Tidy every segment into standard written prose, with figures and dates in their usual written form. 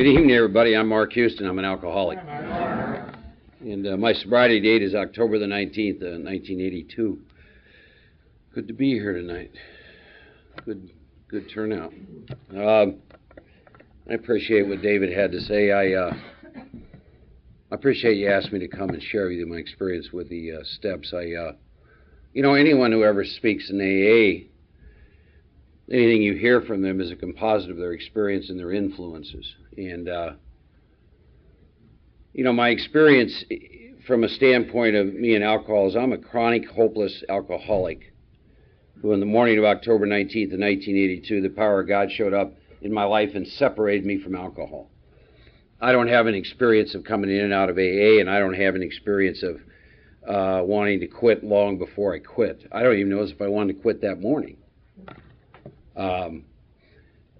Good evening, everybody. I'm Mark Houston. I'm an alcoholic. And my sobriety date is October the 19th, 1982. Good to be here tonight. Good turnout. I appreciate what David had to say. I appreciate you asked me to come and share with you my experience with the steps. Anyone who ever speaks in AA, anything you hear from them is a composite of their experience and their influences. And, my experience from a standpoint of me and alcohol is I'm a chronic, hopeless alcoholic who, in the morning of October 19th of 1982, the power of God showed up in my life and separated me from alcohol. I don't have an experience of coming in and out of AA, and I don't have an experience of wanting to quit long before I quit. I don't even know if I wanted to quit that morning.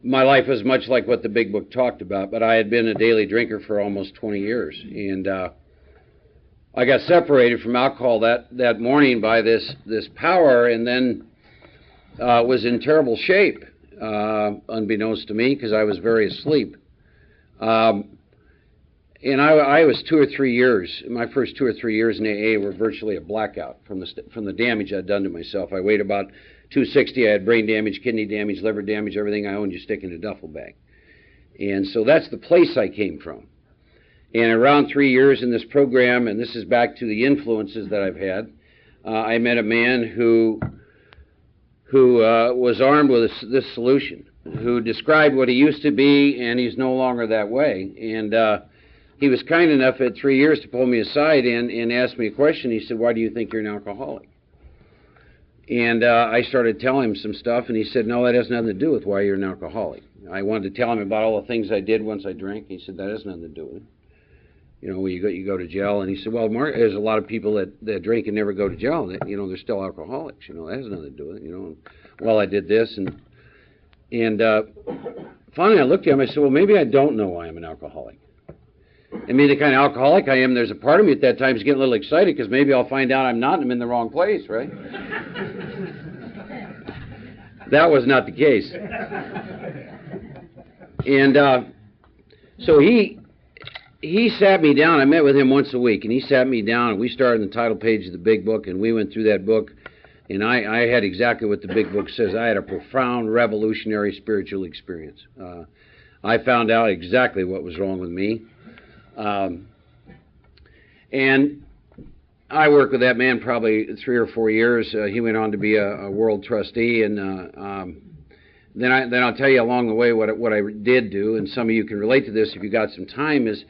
My life was much like what the Big Book talked about, but I had been a daily drinker for almost 20 years. And I got separated from alcohol that morning by this power, and then was in terrible shape, unbeknownst to me, because I was very asleep. And I was 2 or 3 years, my first 2 or 3 years in AA were virtually a blackout from the damage I'd done to myself. I weighed about 260. I had brain damage, kidney damage, liver damage, everything I owned you stick in a duffel bag. And so that's the place I came from. And around 3 years in this program, and this is back to the influences that I've had, I met a man who was armed with this solution, who described what he used to be, and he's no longer that way. And he was kind enough at 3 years to pull me aside and ask me a question. He said, "Why do you think you're an alcoholic?" And I started telling him some stuff, and he said, "No, that has nothing to do with why you're an alcoholic." I wanted to tell him about all the things I did once I drank. He said, "That has nothing to do with it. You go to jail." And he said, "Well, Mark, there's a lot of people that drink and never go to jail. That, they're still alcoholics. That has nothing to do with it. And, well, I did this, and finally I looked at him. I said, "Well, maybe I don't know why I'm an alcoholic. I mean, the kind of alcoholic I am, there's a part of me at that time is getting a little excited because maybe I'll find out I'm not and I'm in the wrong place, right?" That was not the case. And so he sat me down. I met with him once a week, and he sat me down, and we started on the title page of the Big Book, and we went through that book, and I had exactly what the Big Book says. I had a profound, revolutionary spiritual experience. I found out exactly what was wrong with me. And I worked with that man probably 3 or 4 years. He went on to be a world trustee, and then I'll tell you along the way what I did do, and some of you can relate to this if you got some time, is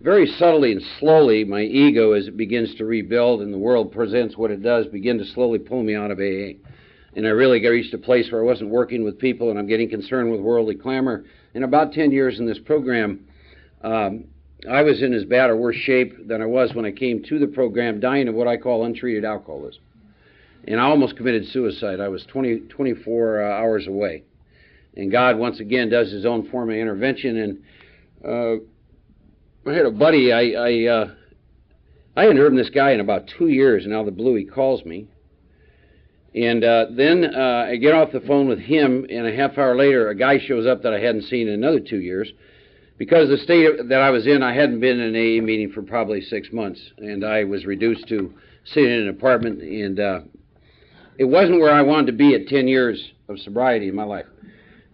very subtly and slowly my ego, as it begins to rebuild and the world presents what it does, begin to slowly pull me out of AA. And I really reached a place where I wasn't working with people, and I'm getting concerned with worldly clamor. In about 10 years in this program, I was in as bad or worse shape than I was when I came to the program, dying of what I call untreated alcoholism. And I almost committed suicide. I was 24 hours away. And God, once again, does his own form of intervention. And I had a buddy, I hadn't heard from this guy in about 2 years, and out of the blue he calls me. And then I get off the phone with him, and a half hour later, a guy shows up that I hadn't seen in another 2 years. Because the state that I was in, I hadn't been in an AA meeting for probably 6 months, and I was reduced to sitting in an apartment, and it wasn't where I wanted to be at 10 years of sobriety in my life.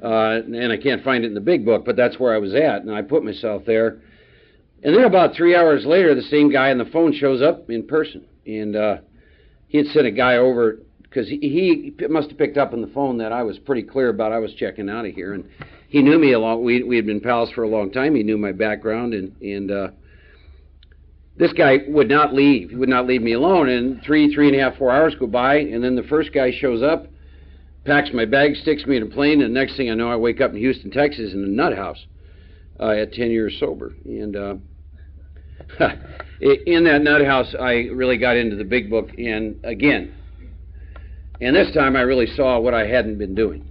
And I can't find it in the Big Book, but that's where I was at, and I put myself there. And then about 3 hours later, the same guy on the phone shows up in person, and he had sent a guy over, because he must have picked up on the phone that I was pretty clear about I was checking out of here, and he knew me we had been pals for a long time. He knew my background, and this guy would not leave. He would not leave me alone. And 3.5, 4 hours go by, and then the first guy shows up, packs my bag, sticks me in a plane, and the next thing I know, I wake up in Houston, Texas, in a nut house at 10 years sober. And in that nut house, I really got into the Big Book, and this time I really saw what I hadn't been doing.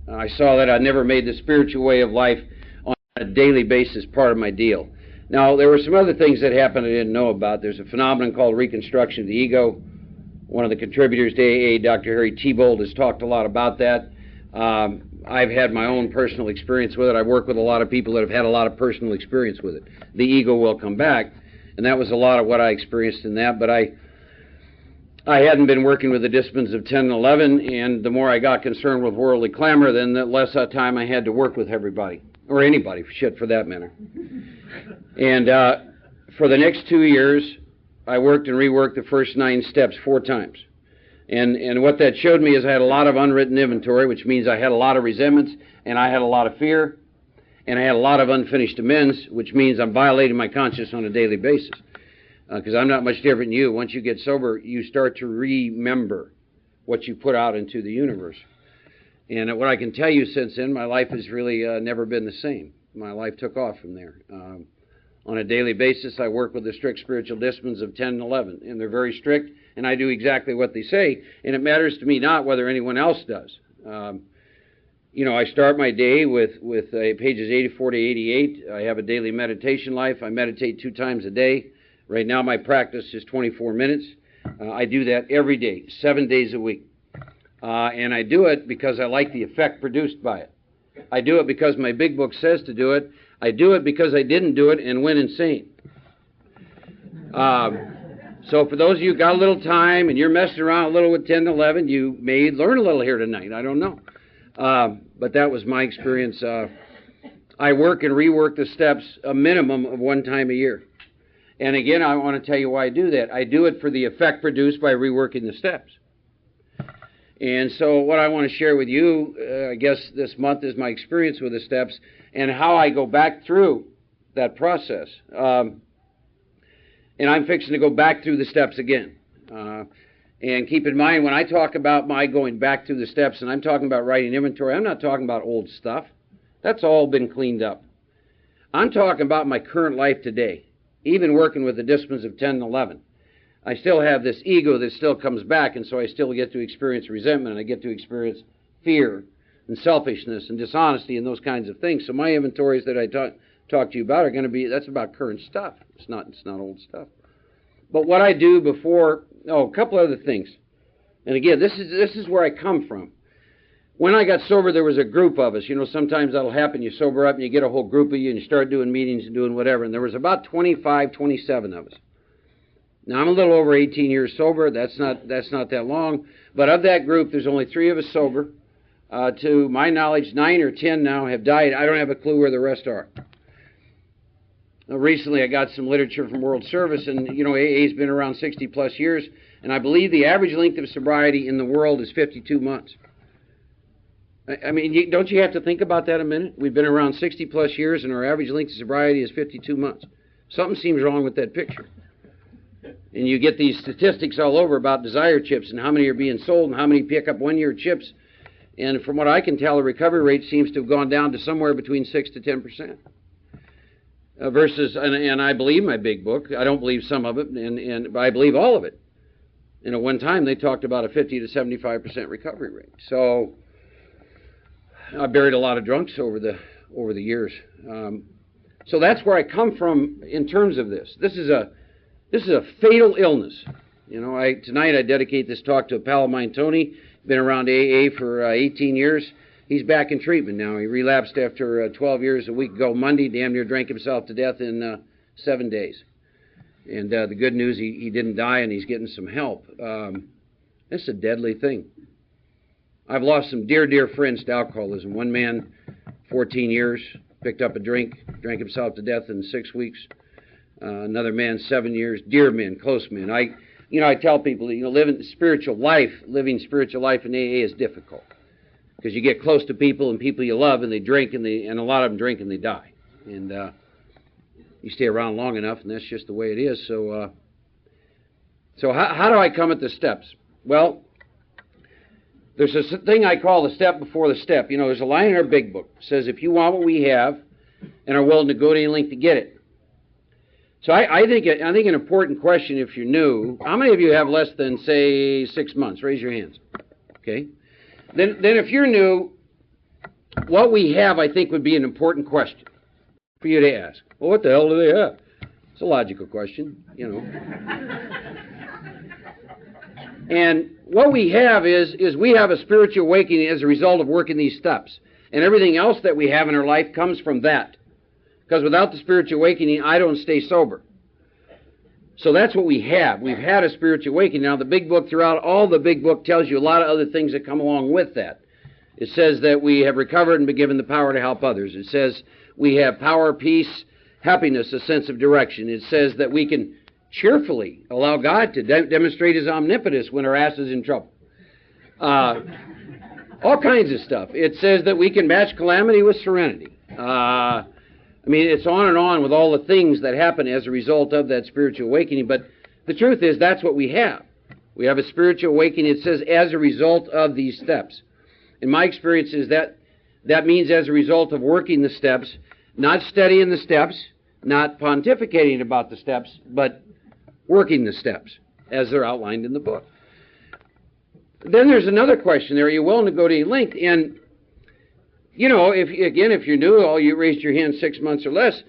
I saw that I never made the spiritual way of life on a daily basis part of my deal. Now, there were some other things that happened I didn't know about. There's a phenomenon called reconstruction of the ego. One of the contributors to AA, Dr. Harry Tiebold, has talked a lot about that. I've had my own personal experience with it. I've worked with a lot of people that have had a lot of personal experience with it. The ego will come back, and that was a lot of what I experienced in that. But I hadn't been working with the disciplines of 10 and 11, and the more I got concerned with worldly clamor, then the less time I had to work with everybody, or anybody, shit, for that matter. And for the next 2 years, I worked and reworked the first 9 steps 4 times. And what that showed me is I had a lot of unwritten inventory, which means I had a lot of resentments, and I had a lot of fear, and I had a lot of unfinished amends, which means I'm violating my conscience on a daily basis. Because I'm not much different than you. Once you get sober, you start to remember what you put out into the universe. And what I can tell you since then, my life has really never been the same. My life took off from there. On a daily basis, I work with the strict spiritual disciplines of 10 and 11, and they're very strict, and I do exactly what they say, and it matters to me not whether anyone else does. You know, I start my day with pages 84 to 88. I have a daily meditation life. I meditate 2 times a day. Right now, my practice is 24 minutes. I do that every day, 7 days a week. And I do it because I like the effect produced by it. I do it because my big book says to do it. I do it because I didn't do it and went insane. So for those of you who got a little time and you're messing around a little with 10 and 11, you may learn a little here tonight. I don't know. But that was my experience. I work and rework the steps a minimum of 1 time a year. And again, I want to tell you why I do that. I do it for the effect produced by reworking the steps. And so what I want to share with you, I guess this month, is my experience with the steps and how I go back through that process. And I'm fixing to go back through the steps again. And keep in mind, when I talk about my going back through the steps and I'm talking about writing inventory, I'm not talking about old stuff. That's all been cleaned up. I'm talking about my current life today. Even working with the disciplines of 10 and 11, I still have this ego that still comes back, and so I still get to experience resentment, and I get to experience fear and selfishness and dishonesty and those kinds of things. So my inventories that I talk to you about are going to be, that's about current stuff. It's not old stuff. But what I do before, a couple other things. And again, this is where I come from. When I got sober, there was a group of us. You know, sometimes that'll happen. You sober up and you get a whole group of you and you start doing meetings and doing whatever. And there was about 25, 27 of us. Now, I'm a little over 18 years sober. That's not that long. But of that group, there's only 3 of us sober. To my knowledge, 9 or 10 now have died. I don't have a clue where the rest are. Recently, I got some literature from World Service, and, you know, AA's been around 60-plus years. And I believe the average length of sobriety in the world is 52 months. I mean, don't you have to think about that a minute? We've been around 60-plus years, and our average length of sobriety is 52 months. Something seems wrong with that picture. And you get these statistics all over about desire chips and how many are being sold and how many pick up 1-year chips. And from what I can tell, the recovery rate seems to have gone down to somewhere between 6 to 10%. Versus, and I believe my big book. I don't believe some of it, but I believe all of it. And at one time, they talked about a 50 to 75% recovery rate. So I buried a lot of drunks over the years. So that's where I come from in terms of this. This is a fatal illness. You know, tonight I dedicate this talk to a pal of mine, Tony. Been around AA for 18 years. He's back in treatment now. He relapsed after 12 years a week ago Monday. Damn near drank himself to death in 7 days. And the good news, he didn't die and he's getting some help. It's a deadly thing. I've lost some dear, dear friends to alcoholism. One man, 14 years, picked up a drink, drank himself to death in 6 weeks. Another man, 7 years. Dear men, close men. I tell people that, living spiritual life in AA is difficult because you get close to people and people you love, and they drink, and a lot of them drink and they die. And you stay around long enough, and that's just the way it is. So how do I come at the steps? Well, there's a thing I call the step before the step. You know, there's a line in our big book that says, if you want what we have and are willing to go to any length to get it. So I think an important question, if you're new, how many of you have less than, say, 6 months? Raise your hands. Okay. Then if you're new, what we have, I think, would be an important question for you to ask. Well, what the hell do they have? It's a logical question, you know. And what we have is we have a spiritual awakening as a result of working these steps. And everything else that we have in our life comes from that. Because without the spiritual awakening, I don't stay sober. So that's what we have. We've had a spiritual awakening. Now, the big book, throughout all the big book, tells you a lot of other things that come along with that. It says that we have recovered and been given the power to help others. It says we have power, peace, happiness, a sense of direction. It says that we can cheerfully allow God to demonstrate His omnipotence when our ass is in trouble. All kinds of stuff. It says that we can match calamity with serenity. I mean, it's on and on with all the things that happen as a result of that spiritual awakening. But the truth is, that's what we have. We have a spiritual awakening. It says, as a result of these steps. In my experience is that means as a result of working the steps, not studying the steps, not pontificating about the steps, but working the steps as they're outlined in the book. Then there's another question there. Are you willing to go to any length? And, you know, if you're new, all you raised your hand 6 months or less,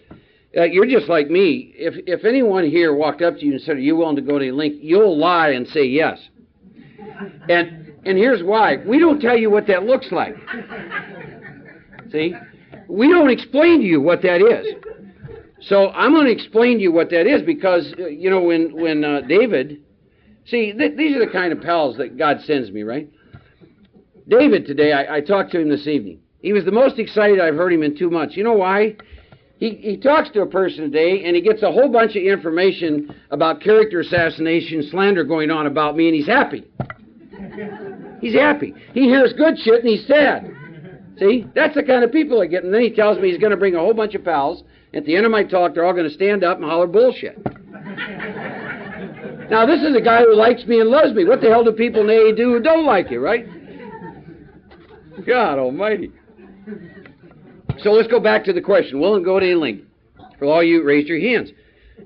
you're just like me. If anyone here walked up to you and said, are you willing to go to any length, you'll lie and say yes. And here's why. We don't tell you what that looks like. See? We don't explain to you what that is. So I'm going to explain to you what that is because, you know, when David... See, these are the kind of pals that God sends me, right? David today, I talked to him this evening. He was the most excited I've heard him in 2 months. You know why? He talks to a person today, and he gets a whole bunch of information about character assassination, slander going on about me, and he's happy. He's happy. He hears good shit, and he's sad. See? That's the kind of people I get. And then he tells me he's going to bring a whole bunch of pals. At the end of my talk, they're all going to stand up and holler bullshit. Now, this is a guy who likes me and loves me. What the hell do people in AA do who don't like you, right? God almighty. So let's go back to the question. Willing to go to any length? For all you, raised your hands.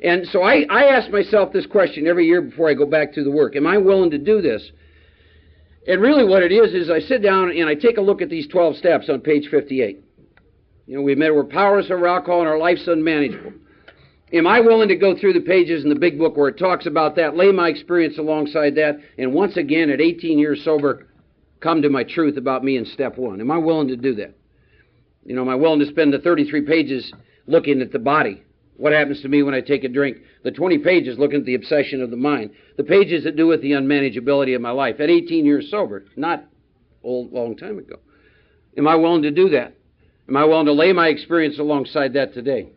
And so I ask myself this question every year before I go back to the work. Am I willing to do this? And really what it is I sit down and I take a look at these 12 steps on page 58. You know, we admit we're powerless over alcohol and our life's unmanageable. Am I willing to go through the pages in the big book where it talks about that, lay my experience alongside that, and once again, at 18 years sober, come to my truth about me in step 1? Am I willing to do that? You know, am I willing to spend the 33 pages looking at the body? What happens to me when I take a drink? The 20 pages looking at the obsession of the mind. The pages that do with the unmanageability of my life. At 18 years sober, not a long time ago. Am I willing to do that? Am I willing to lay my experience alongside that today?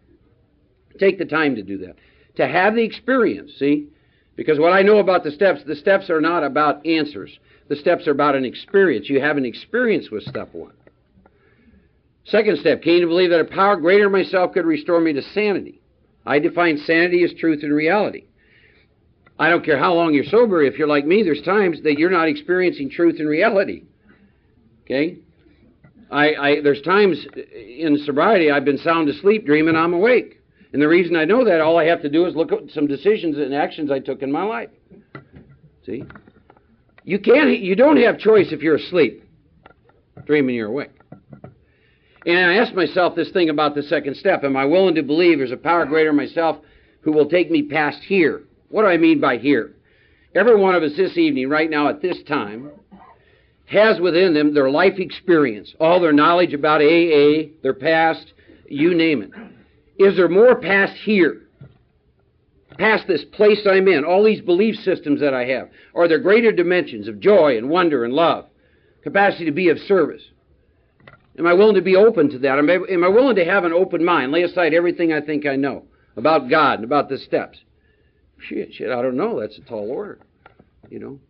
Take the time to do that. To have the experience, see? Because what I know about the steps are not about answers. The steps are about an experience. You have an experience with step 1. Second step, came to believe that a power greater than myself could restore me to sanity. I define sanity as truth and reality. I don't care how long you're sober. If you're like me, there's times that you're not experiencing truth and reality. Okay? There's times in sobriety I've been sound asleep dreaming I'm awake. And the reason I know that, all I have to do is look at some decisions and actions I took in my life. See? You don't have choice if you're asleep, dreaming you're awake. And I asked myself this thing about the second step. Am I willing to believe there's a power greater than myself who will take me past here? What do I mean by here? Every one of us this evening, right now at this time, has within them their life experience, all their knowledge about AA, their past, you name it. Is there more past here? Past this place I'm in, all these belief systems that I have? Are there greater dimensions of joy and wonder and love? Capacity to be of service? Am I willing to be open to that? Am I willing to have an open mind? Lay aside everything I think I know about God and about the steps. Shit, I don't know. That's a tall order. You know?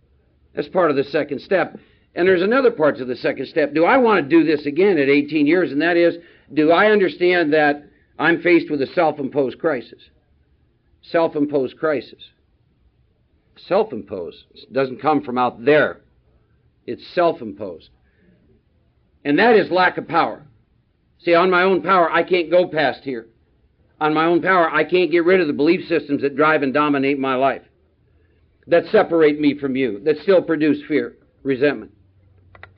That's part of the second step. And there's another part to the second step. Do I want to do this again at 18 years? And that is, do I understand that I'm faced with a self-imposed crisis? Self-imposed crisis. Self-imposed. It doesn't come from out there. It's self-imposed. And that is lack of power. See, on my own power, I can't go past here. On my own power, I can't get rid of the belief systems that drive and dominate my life, that separate me from you, that still produce fear, resentment.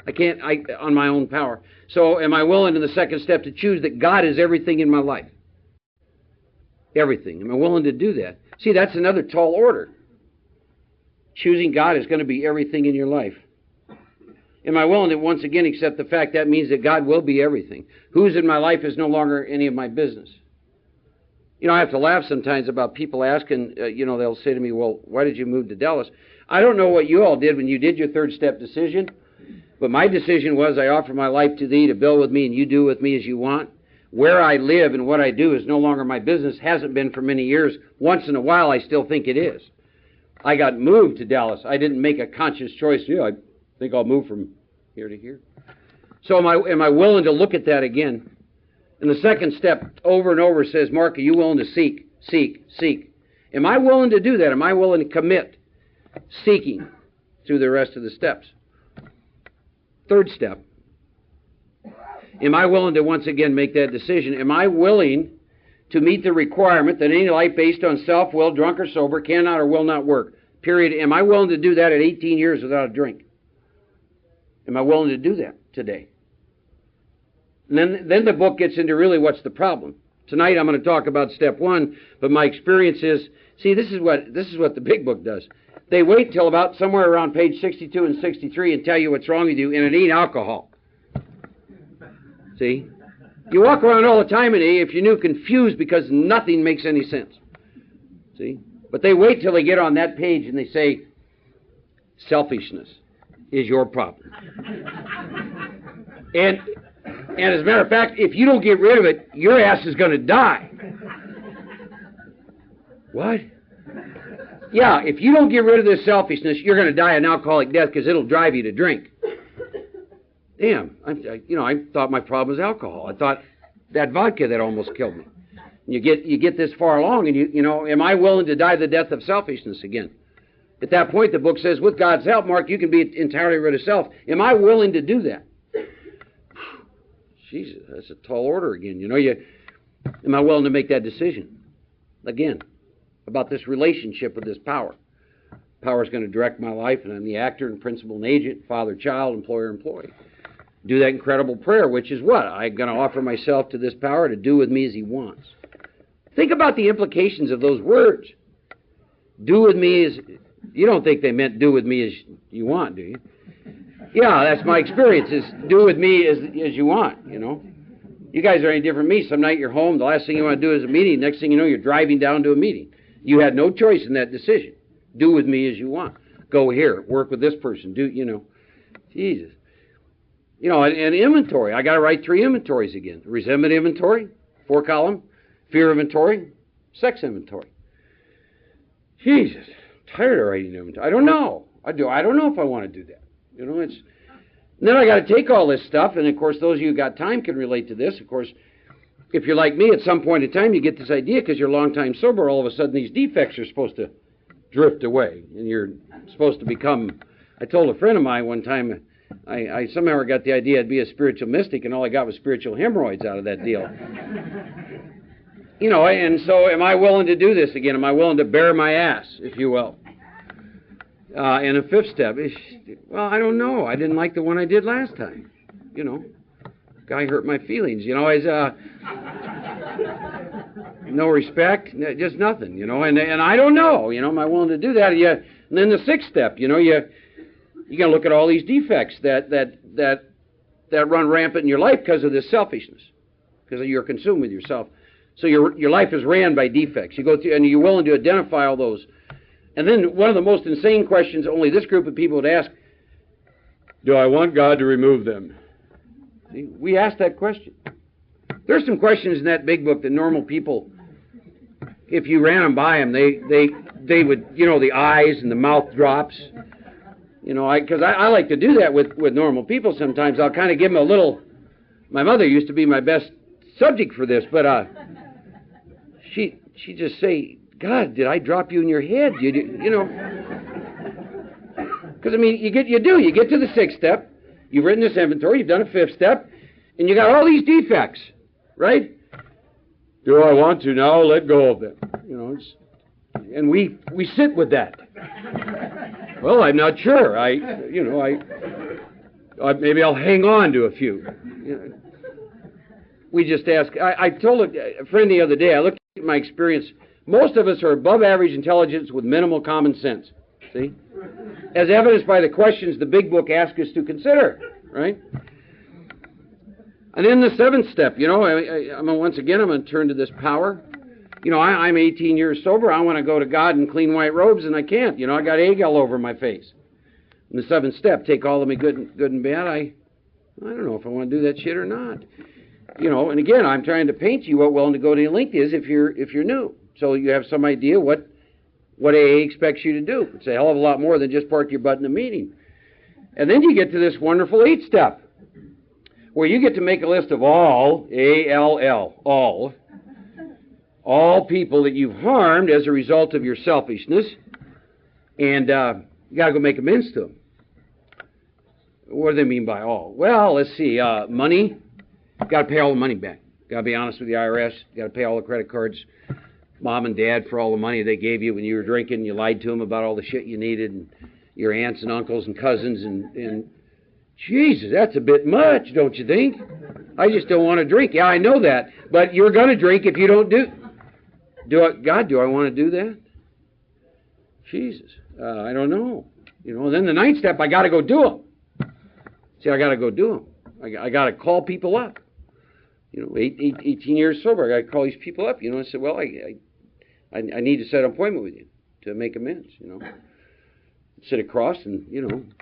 I can't, on my own power. So am I willing in the second step to choose that God is everything in my life? Everything. Am I willing to do that? See, that's another tall order. Choosing God is going to be everything in your life. Am I willing to once again accept the fact that means that God will be everything? Who's in my life is no longer any of my business. You know, I have to laugh sometimes about people asking, they'll say to me, well, why did you move to Dallas? I don't know what you all did when you did your third step decision, but my decision was I offer my life to thee to build with me and you do with me as you want. Where I live and what I do is no longer my business, hasn't been for many years. Once in a while, I still think it is. I got moved to Dallas. I didn't make a conscious choice. I think I'll move from here to here. So am I willing to look at that again? And the second step over and over says, Mark, are you willing to seek, seek, seek? Am I willing to do that? Am I willing to commit seeking through the rest of the steps? Third step. Am I willing to once again make that decision? Am I willing to meet the requirement that any life based on self-will, drunk or sober, cannot or will not work? Period. Am I willing to do that at 18 years without a drink? Am I willing to do that today? And then the book gets into really what's the problem. Tonight I'm going to talk about step one, but my experience is, see, this is what the big book does. They wait till about somewhere around page 62 and 63 and tell you what's wrong with you, and it ain't alcohol. See? You walk around all the time in AA, if you knew, confused because nothing makes any sense. See? But they wait till they get on that page and they say, selfishness is your problem. And as a matter of fact, if you don't get rid of it, your ass is going to die. What? Yeah, if you don't get rid of this selfishness, you're going to die an alcoholic death because it'll drive you to drink. Damn, I thought my problem was alcohol. I thought that vodka that almost killed me. You get this far along, and am I willing to die the death of selfishness again? At that point, the book says, with God's help, Mark, you can be entirely rid of self. Am I willing to do that? Jesus, that's a tall order again. Am I willing to make that decision again about this relationship with this power? Power is going to direct my life, and I'm the actor and principal and agent, father, child, employer, employee. Do that incredible prayer, which is what? I'm going to offer myself to this power to do with me as he wants. Think about the implications of those words. Do with me as... You don't think they meant do with me as you want, do you? Yeah, that's my experience, is do with me as you want, You guys are any different from me. Some night you're home, the last thing you want to do is a meeting. Next thing you know, you're driving down to a meeting. You had no choice in that decision. Do with me as you want. Go here, work with this person, Jesus. And inventory. I got to write 3 inventories again. Resentment inventory, 4-column, fear inventory, sex inventory. Jesus, I'm tired of writing inventory. I don't know. I don't know if I want to do that. And then I got to take all this stuff, and of course, those of you who got time can relate to this. Of course, if you're like me, at some point in time, you get this idea because you're a long time sober. All of a sudden, these defects are supposed to drift away, and you're supposed to become. I told a friend of mine one time, I somehow got the idea I'd be a spiritual mystic, and all I got was spiritual hemorrhoids out of that deal. And so am I willing to do this again? Am I willing to bear my ass, if you will? And a 5th step is, well, I don't know. I didn't like the one I did last time. Guy hurt my feelings. No respect, just nothing, and I don't know, am I willing to do that? And then the 6th step, you got to look at all these defects that run rampant in your life because of this selfishness, because you're consumed with yourself. So your life is ran by defects. You go through, and you're willing to identify all those. And then one of the most insane questions only this group of people would ask, do I want God to remove them? See, we ask that question. There's some questions in that big book that normal people, if you ran them by them, they would, the eyes and the mouth drops. Because I like to do that with normal people sometimes. I'll kind of give them a little... My mother used to be my best subject for this, but she just say, God, did I drop you in your head? Because, you get to the 6th step, you've written this inventory, you've done a 5th step, and you got all these defects, right? Do I want to now? Let go of them. And we sit with that. Well, I'm not sure. Maybe I'll hang on to a few. We just ask. I told a friend the other day, I looked at my experience. Most of us are above average intelligence with minimal common sense. See? As evidenced by the questions the big book asks us to consider, right? And then the seventh step, once again, I'm going to turn to this power. I'm 18 years sober. I want to go to God in clean white robes, and I can't. I got egg all over my face. And the seventh step, take all of me good and bad. I don't know if I want to do that shit or not. And again, I'm trying to paint you what willing to go to your length is if you're new. So you have some idea what AA expects you to do. It's a hell of a lot more than just park your butt in a meeting. And then you get to this wonderful 8th step, where you get to make a list of all, A-L-L, all people that you've harmed as a result of your selfishness, and you got to go make amends to them. What do they mean by all? Well, let's see. Money, got to pay all the money back. Got to be honest with the IRS. Got to pay all the credit cards, mom and dad, for all the money they gave you when you were drinking. You lied to them about all the shit you needed, and your aunts and uncles and cousins, and Jesus, that's a bit much, don't you think? I just don't want to drink. Yeah, I know that, but you're going to drink if you don't do I want to do that? Jesus, I don't know. Then the 9th step, I got to go do them. See, I got to go do them. I got to call people up. 18 years sober, I got to call these people up. I said, well, I need to set an appointment with you to make amends. Sit across, and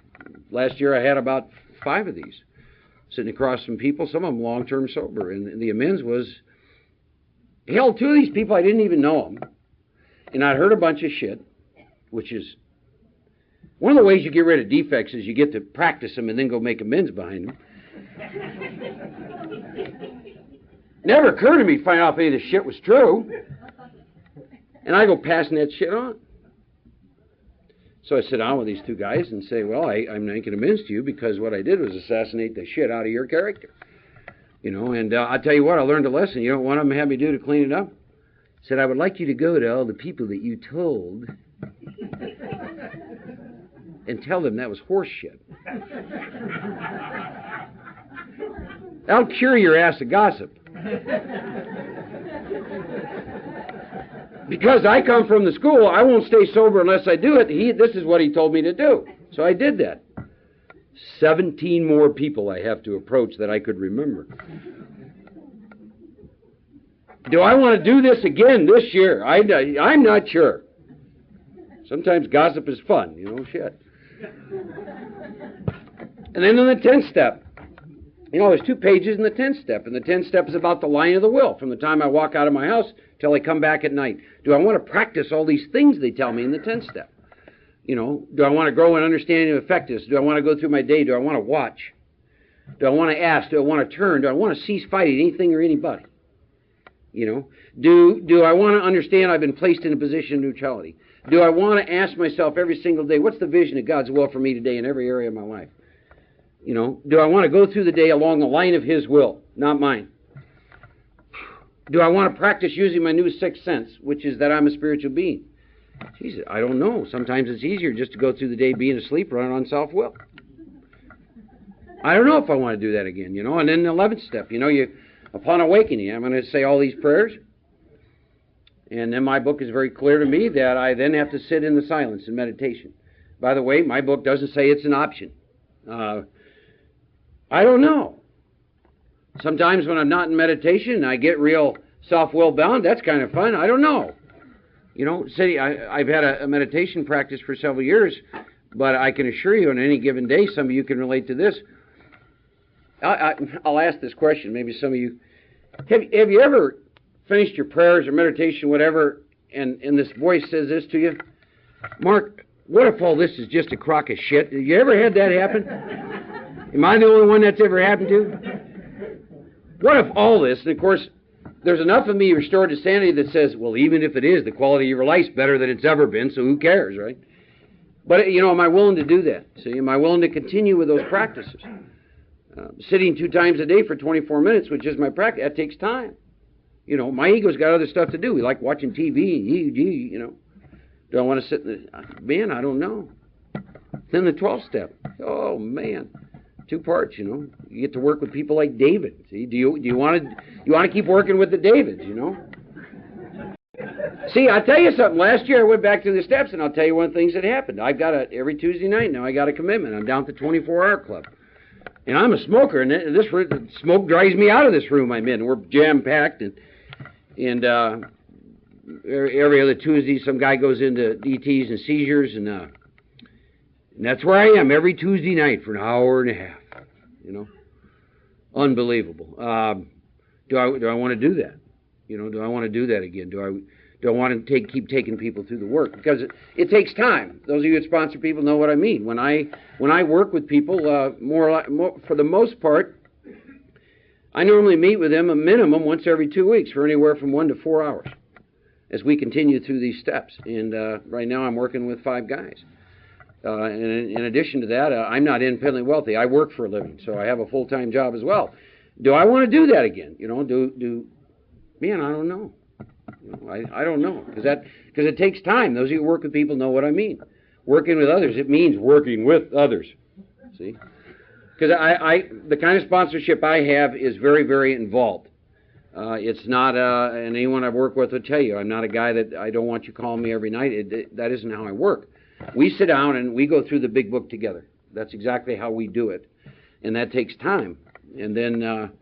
last year I had about 5 of these, sitting across from people, some of them long-term sober, and the amends was, hell, 2 of these people I didn't even know them, and I'd heard a bunch of shit, which is one of the ways you get rid of defects is you get to practice them and then go make amends behind them. Never occurred to me to find out if any of this shit was true, and I go passing that shit on. So I sit down with these 2 guys and say, well, I'm making amends to you because what I did was assassinate the shit out of your character. And I'll tell you what, I learned a lesson. One of them had me do to clean it up. Said, I would like you to go to all the people that you told and tell them that was horse shit. That'll cure your ass of gossip. Because I come from the school, I won't stay sober unless I do it. This is what he told me to do. So I did that. 17 more people I have to approach that I could remember. Do I want to do this again this year? I'm not sure. Sometimes gossip is fun, shit. And then in the 10th step, there's 2 pages in the 10th step, and the 10th step is about the line of the will, from the time I walk out of my house till I come back at night. Do I want to practice all these things they tell me in the 10th step? Do I want to grow in understanding of effectiveness? Do I want to go through my day? Do I want to watch? Do I want to ask? Do I want to turn? Do I want to cease fighting anything or anybody? Do I want to understand I've been placed in a position of neutrality? Do I want to ask myself every single day, what's the vision of God's will for me today in every area of my life? Do I want to go through the day along the line of His will, not mine? Do I want to practice using my new 6th sense, which is that I'm a spiritual being? Jesus, I don't know. Sometimes it's easier just to go through the day being asleep, running on self-will. I don't know if I want to do that again, And then the 11th step, upon awakening, I'm going to say all these prayers. And then my book is very clear to me that I then have to sit in the silence in meditation. By the way, my book doesn't say it's an option. I don't know. Sometimes when I'm not in meditation, I get real self-will bound. That's kind of fun. I don't know. I've had a meditation practice for several years, but I can assure you on any given day, some of you can relate to this. I'll ask this question. Maybe some of you... Have you ever finished your prayers or meditation, whatever, and this voice says this to you? Mark, what if all this is just a crock of shit? Have you ever had that happen? Am I the only one that's ever happened to? What if all this, and of course, there's enough of me restored to sanity that says, well, even if it is, the quality of your life's better than it's ever been, so who cares, right? But, am I willing to do that? See, am I willing to continue with those practices? Sitting 2 times a day for 24 minutes, which is my practice, that takes time. My ego's got other stuff to do. We like watching TV, Do I want to sit in the... Man, I don't know. Then the 12th step. Oh, man. 2 parts, You get to work with people like David. See, do you want to keep working with the Davids, See, I'll tell you something. Last year I went back to the steps, and I'll tell you one of the things that happened. I've got every Tuesday night now I got a commitment. I'm down to 24-hour club. And I'm a smoker, and this smoke drives me out of this room I'm in. We're jam-packed, and every other Tuesday some guy goes into DTs and seizures, and that's where I am every Tuesday night for an hour and a half. You know, unbelievable. Do I want to do that? You know, do I want to do that again? Do I want to keep taking people through the work? Because it takes time. Those of you that sponsor people know what I mean. When I work with people, more for the most part, I normally meet with them a minimum once every 2 weeks for anywhere from 1 to 4 hours as we continue through these steps. And right now I'm working with 5 guys. And in addition to that, I'm not independently wealthy. I work for a living, so I have a full-time job as well. Do I want to do that again? You know, man, I don't know. You know, I don't know, because it takes time. Those of you who work with people know what I mean. Working with others, it means working with others. See? Because the kind of sponsorship I have is very, very involved. It's not, and anyone I've worked with will tell you, I'm not a guy that I don't want you calling me every night. That isn't how I work. We sit down and we go through the big book together. That's exactly how we do it. And that takes time. And then,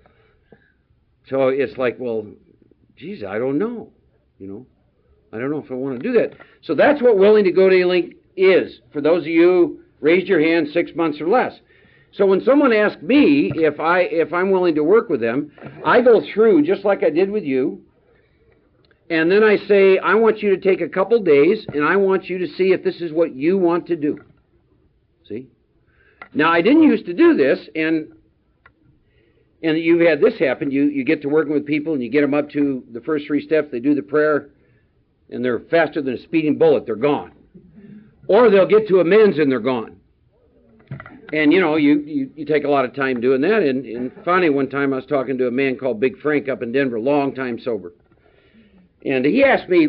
so it's like, well, geez, I don't know. You know, I don't know if I want to do that. So that's what willing to go to Link is. For those of you, raised your hand 6 months or less. So when someone asks me if I'm willing to work with them, I go through just like I did with you, and then I say, I want you to take a couple days, and I want you to see if this is what you want to do. See? Now, I didn't used to do this, and you've had this happen. You get to working with people, and you get them up to the first 3 steps. They do the prayer, and they're faster than a speeding bullet. They're gone. Or they'll get to amends, and they're gone. And, you know, you take a lot of time doing that. And finally, one time I was talking to a man called Big Frank up in Denver, long time sober. And he asked me,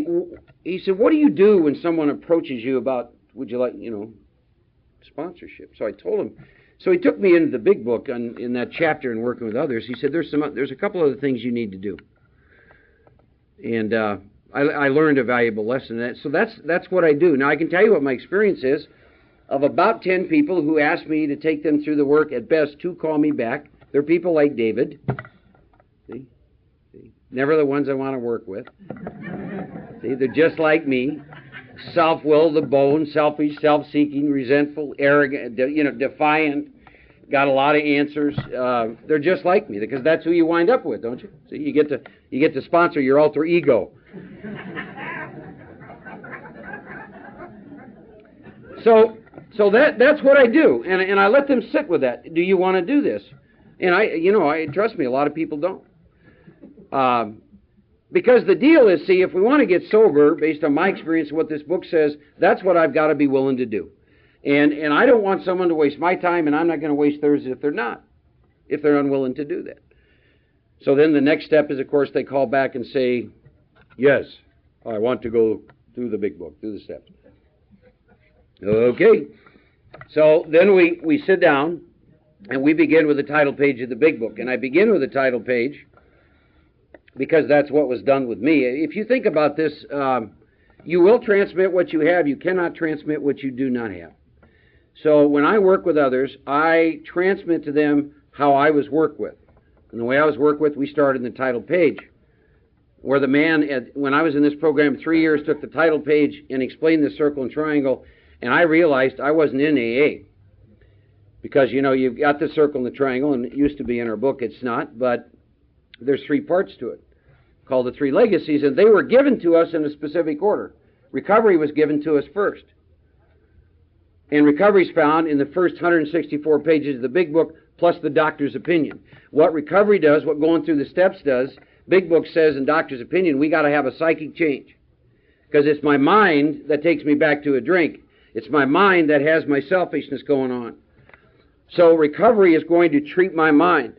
he said, what do you do when someone approaches you about, would you like, you know, sponsorship? So I told him. So he took me into the big book in that chapter in working with others. He said, there's a couple other things you need to do. And I learned a valuable lesson in that. So that's what I do. Now, I can tell you what my experience is. Of about 10 people who ask me to take them through the work, at best 2 call me back. They're people like David. See? Never the ones I want to work with. See, they're just like me. Self-willed to the bone, selfish, self-seeking, resentful, arrogant, defiant, got a lot of answers. They're just like me, because that's who you wind up with, don't you? See, you get to sponsor your alter ego. So that's what I do, and I let them sit with that. Do you want to do this? And I trust me, a lot of people don't. Because the deal is, see, if we want to get sober, based on my experience, what this book says, that's what I've got to be willing to do. And I don't want someone to waste my time, and I'm not going to waste theirs if they're unwilling to do that. So then the next step is, of course, they call back and say, yes, I want to go through the big book, through the steps. Okay. So then we sit down, and we begin with the title page of the big book. And I begin with the title page because that's what was done with me. If you think about this, you will transmit what you have. You cannot transmit what you do not have. So when I work with others, I transmit to them how I was worked with. And the way I was worked with, we started in the title page, where the man, when I was in this program 3 years, took the title page and explained the circle and triangle, and I realized I wasn't in AA. Because, you've got the circle and the triangle, and it used to be in our book. It's not, but there's 3 parts to it, called the 3 legacies, and they were given to us in a specific order. Recovery was given to us first. And recovery is found in the first 164 pages of the big book, plus the doctor's opinion. What recovery does, what going through the steps does, big book says in doctor's opinion, we got to have a psychic change. Because it's my mind that takes me back to a drink. It's my mind that has my selfishness going on. So recovery is going to treat my mind.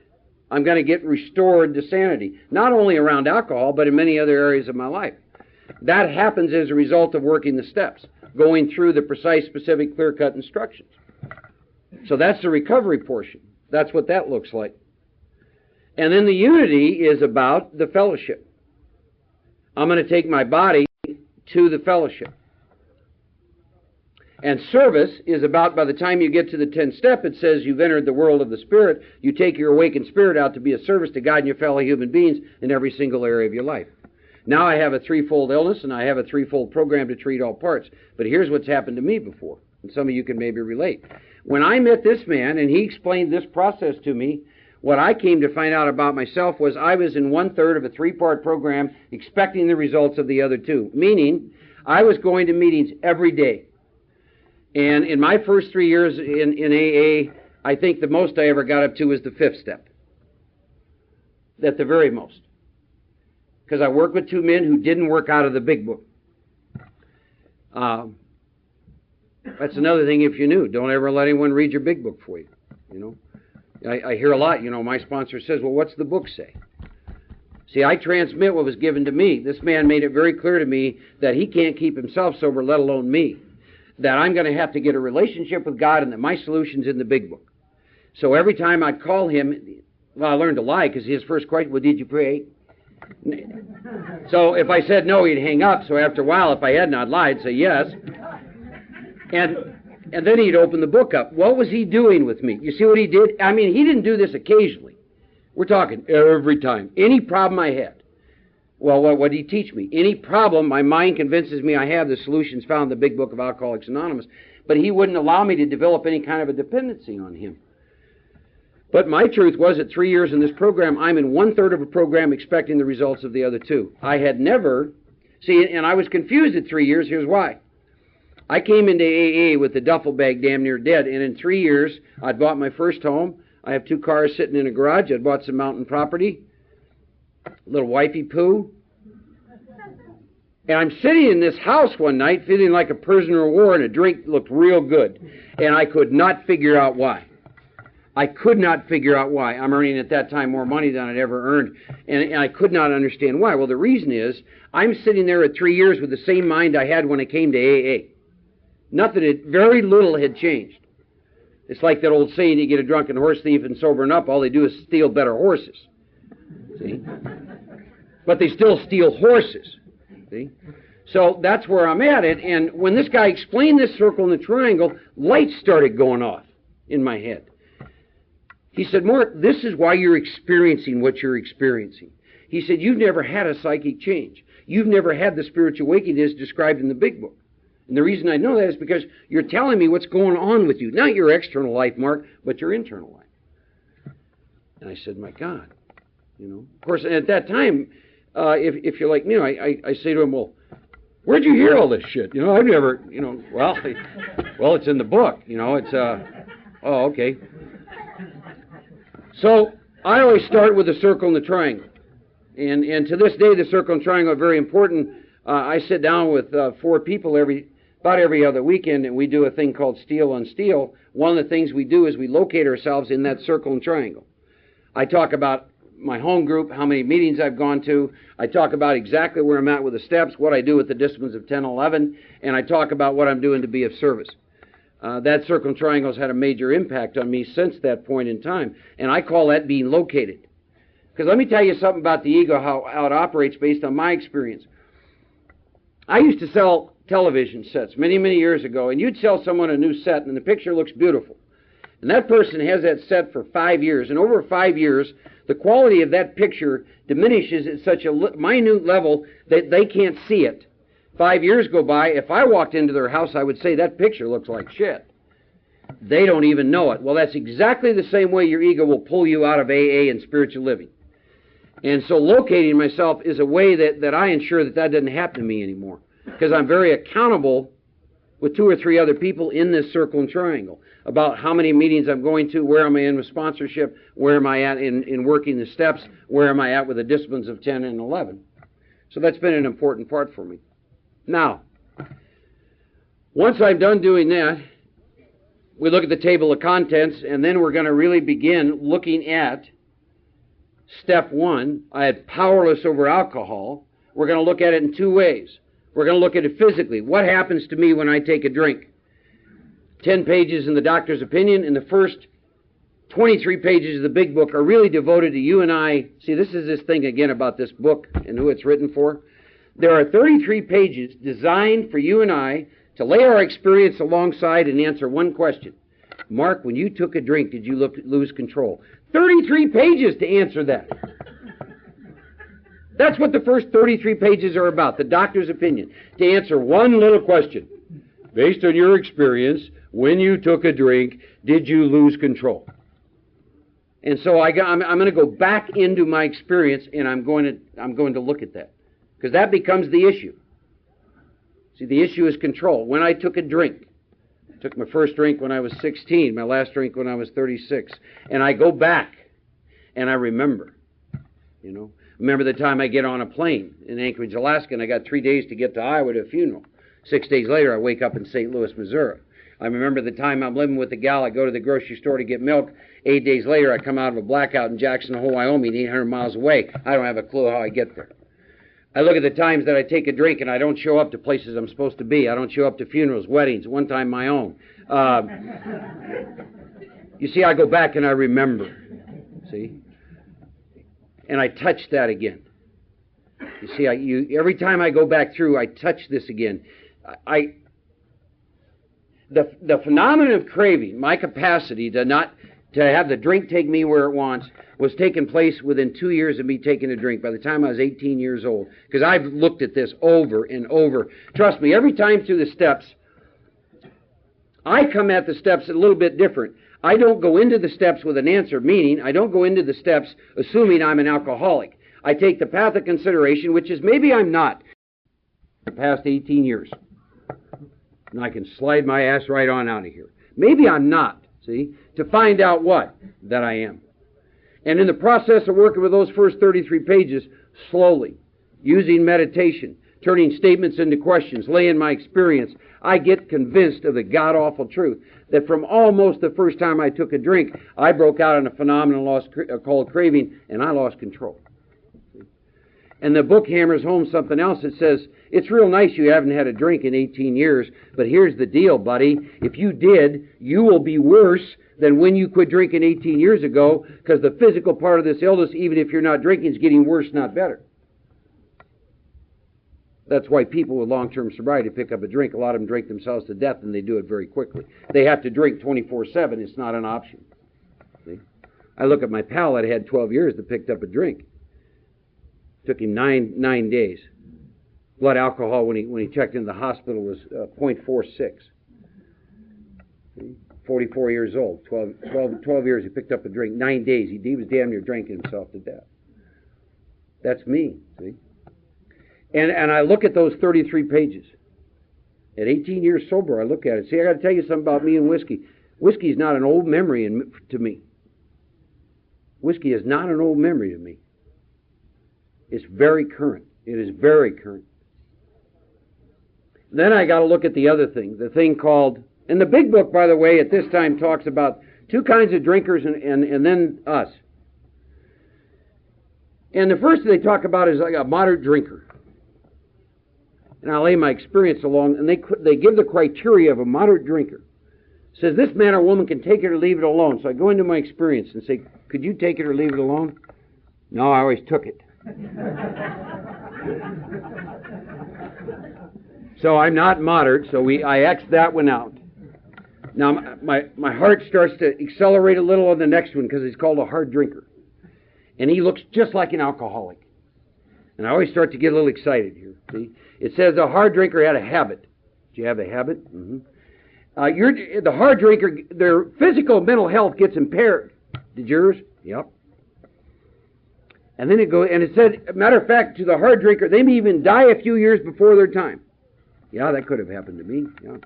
I'm going to get restored to sanity, not only around alcohol, but in many other areas of my life. That happens as a result of working the steps, going through the precise, specific, clear-cut instructions. So that's the recovery portion. That's what that looks like. And then the unity is about the fellowship. I'm going to take my body, to the fellowship. And service is about, by the time you get to the 10th step, it says you've entered the world of the Spirit. You take your awakened spirit out to be a service to God and your fellow human beings in every single area of your life. Now I have a threefold illness, and I have a threefold program to treat all parts. But here's what's happened to me before, and some of you can maybe relate. When I met this man, and he explained this process to me, what I came to find out about myself was I was in 1/3 of a 3-part program expecting the results of the other 2, meaning I was going to meetings every day. And in my first 3 years in AA, I think the most I ever got up to was the 5th step. At the very most. Because I worked with 2 men who didn't work out of the big book. That's another thing if you knew. Don't ever let anyone read your big book for you. You know, I hear a lot, my sponsor says, well, what's the book say? See, I transmit what was given to me. This man made it very clear to me that he can't keep himself sober, let alone me. That I'm going to have to get a relationship with God and that my solution's in the big book. So every time I'd call him, well, I learned to lie because his first question, well, did you pray? So if I said no, he'd hang up. So after a while, if I hadn't, I'd lie, I'd say yes. And then he'd open the book up. What was he doing with me? You see what he did? I mean, he didn't do this occasionally. We're talking every time. Any problem I had. Well, what did he teach me? Any problem my mind convinces me I have, the solution's found in the big book of Alcoholics Anonymous. But he wouldn't allow me to develop any kind of a dependency on him. But my truth was at 3 years in this program, I'm in 1/3 of a program expecting the results of the other 2. I had never, and I was confused at 3 years. Here's why. I came into AA with the duffel bag damn near dead, and in 3 years, I'd bought my first home. I have 2 cars sitting in a garage. I'd bought some mountain property. Little wifey poo. And I'm sitting in this house one night feeling like a prisoner of war, and a drink looked real good. And I could not figure out why. I could not figure out why. I'm earning at that time more money than I'd ever earned. And I could not understand why. Well, the reason is I'm sitting there at 3 years with the same mind I had when I came to AA. Very little had changed. It's like that old saying, you get a drunken horse thief and sobering up, all they do is steal better horses. See? But they still steal horses. See? So that's where I'm at it. And when this guy explained this circle and the triangle, lights started going off in my head. He said, Mort, this is why you're experiencing what you're experiencing. He said, you've never had a psychic change. You've never had the spiritual awakening as described in the big book. And the reason I know that is because you're telling me what's going on with you. Not your external life, Mark, but your internal life. And I said, my God. Of course, at that time, if you're like me, I say to him, well, where'd you hear all this shit? I've never, well, it's in the book. It's, oh, okay. So I always start with the circle and the triangle. And to this day, the circle and triangle are very important. I sit down with 4 people about every other weekend, and we do a thing called Steel on Steel. One of the things we do is we locate ourselves in that circle and triangle. I talk about my home group, how many meetings I've gone to. I talk about exactly where I'm at with the steps, what I do with the disciplines of 10 and 11, and I talk about what I'm doing to be of service. That circle and triangle has had a major impact on me since that point in time, and I call that being located. Because let me tell you something about the ego, how it operates based on my experience. I used to sell television sets many, many years ago, and you'd sell someone a new set, and the picture looks beautiful. And that person has that set for 5 years, and over 5 years, the quality of that picture diminishes at such a minute level that they can't see it. 5 years go by, if I walked into their house, I would say, that picture looks like shit. They don't even know it. Well, that's exactly the same way your ego will pull you out of AA and spiritual living. And so locating myself is a way that I ensure that doesn't happen to me anymore. Because I'm very accountable with 2 or 3 other people in this circle and triangle about how many meetings I'm going to, where am I in with sponsorship, where am I at in working the steps, where am I at with the disciplines of 10 and 11. So that's been an important part for me. Now, once I'm done doing that, we look at the table of contents, and then we're going to really begin looking at step 1. I had powerless over alcohol. We're going to look at it in 2 ways. We're going to look at it physically. What happens to me when I take a drink? 10 pages in the doctor's opinion, and the first 23 pages of the big book are really devoted to you and I. See, this is this thing again about this book and who it's written for. There are 33 pages designed for you and I to lay our experience alongside and answer one question. Mark, when you took a drink, did you lose control? 33 pages to answer that. That's what the first 33 pages are about, the doctor's opinion, to answer one little question. Based on your experience, when you took a drink, did you lose control? And so I'm going to go back into my experience, and I'm going to look at that, because that becomes the issue. See, the issue is control. When I took a drink, I took my first drink when I was 16, my last drink when I was 36, and I go back and I remember. Remember the time I get on a plane in Anchorage, Alaska, and I got 3 days to get to Iowa to a funeral. 6 days later, I wake up in St. Louis, Missouri. I remember the time I'm living with a gal. I go to the grocery store to get milk. 8 days later, I come out of a blackout in Jackson Hole, Wyoming, 800 miles away. I don't have a clue how I get there. I look at the times that I take a drink and I don't show up to places I'm supposed to be. I don't show up to funerals, weddings, one time my own. You see, I go back and I remember. See? And I touch that again. You see, every time I go back through, I touch this again. The phenomenon of craving, my capacity to have the drink take me where it wants, was taking place within 2 years of me taking a drink by the time I was 18 years old. Because I've looked at this over and over. Trust me, every time through the steps, I come at the steps a little bit different. I don't go into the steps with an answer, meaning I don't go into the steps assuming I'm an alcoholic. I take the path of consideration, which is maybe I'm not. The past 18 years. And I can slide my ass right on out of here. Maybe I'm not, see, to find out what? That I am. And in the process of working with those first 33 pages, slowly, using meditation, turning statements into questions, laying my experience, I get convinced of the god-awful truth that from almost the first time I took a drink, I broke out in a phenomenon called craving, and I lost control. And the book hammers home something else. It says, it's real nice you haven't had a drink in 18 years, but here's the deal, buddy. If you did, you will be worse than when you quit drinking 18 years ago, because the physical part of this illness, even if you're not drinking, is getting worse, not better. That's why people with long-term sobriety pick up a drink. A lot of them drink themselves to death, and they do it very quickly. They have to drink 24/7. It's not an option. See? I look at my pal that had 12 years that picked up a drink. Took him nine days. Blood alcohol when he checked into the hospital was 0.46. 44 years old. 12 years he picked up a drink. 9 days. He was damn near drinking himself to death. That's me, see? And I look at those 33 pages. At 18 years sober, I look at it. See, I got to tell you something about me and whiskey. Whiskey is not an old memory to me. Whiskey is not an old memory to me. It's very current. It is very current. Then I got to look at the other thing, the thing called, and the big book, by the way, at this time talks about two kinds of drinkers and then us. And the first they talk about is like a moderate drinker. And I lay my experience along, and they give the criteria of a moderate drinker. It says this man or woman can take it or leave it alone. So I go into my experience and say, could you take it or leave it alone? No, I always took it. So I'm not moderate, so I X that one out. Now my heart starts to accelerate a little on the next one because he's called a hard drinker. And he looks just like an alcoholic. And I always start to get a little excited here. See? It says a hard drinker had a habit. Do you have a habit? Mm-hmm. The hard drinker, their physical and mental health gets impaired. Did yours? Yep. And then it goes, and it said, matter of fact, to the hard drinker, they may even die a few years before their time. Yeah, that could have happened to me. Yeah.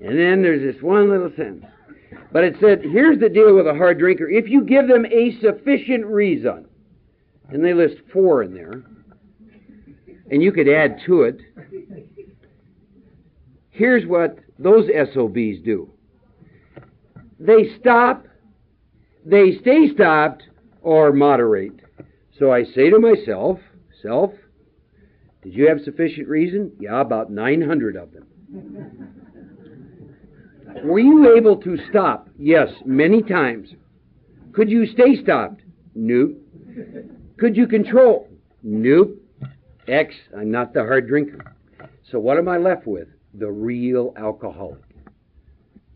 And then there's this one little sentence. But it said, here's the deal with a hard drinker. If you give them a sufficient reason, and they list 4 in there, and you could add to it, here's what those SOBs do. They stop, they stay stopped, or moderate. So I say to myself, self, did you have sufficient reason? Yeah, about 900 of them. Were you able to stop? Yes, many times. Could you stay stopped? Nope. Could you control? Nope. X, I'm not the hard drinker. So what am I left with? The real alcoholic.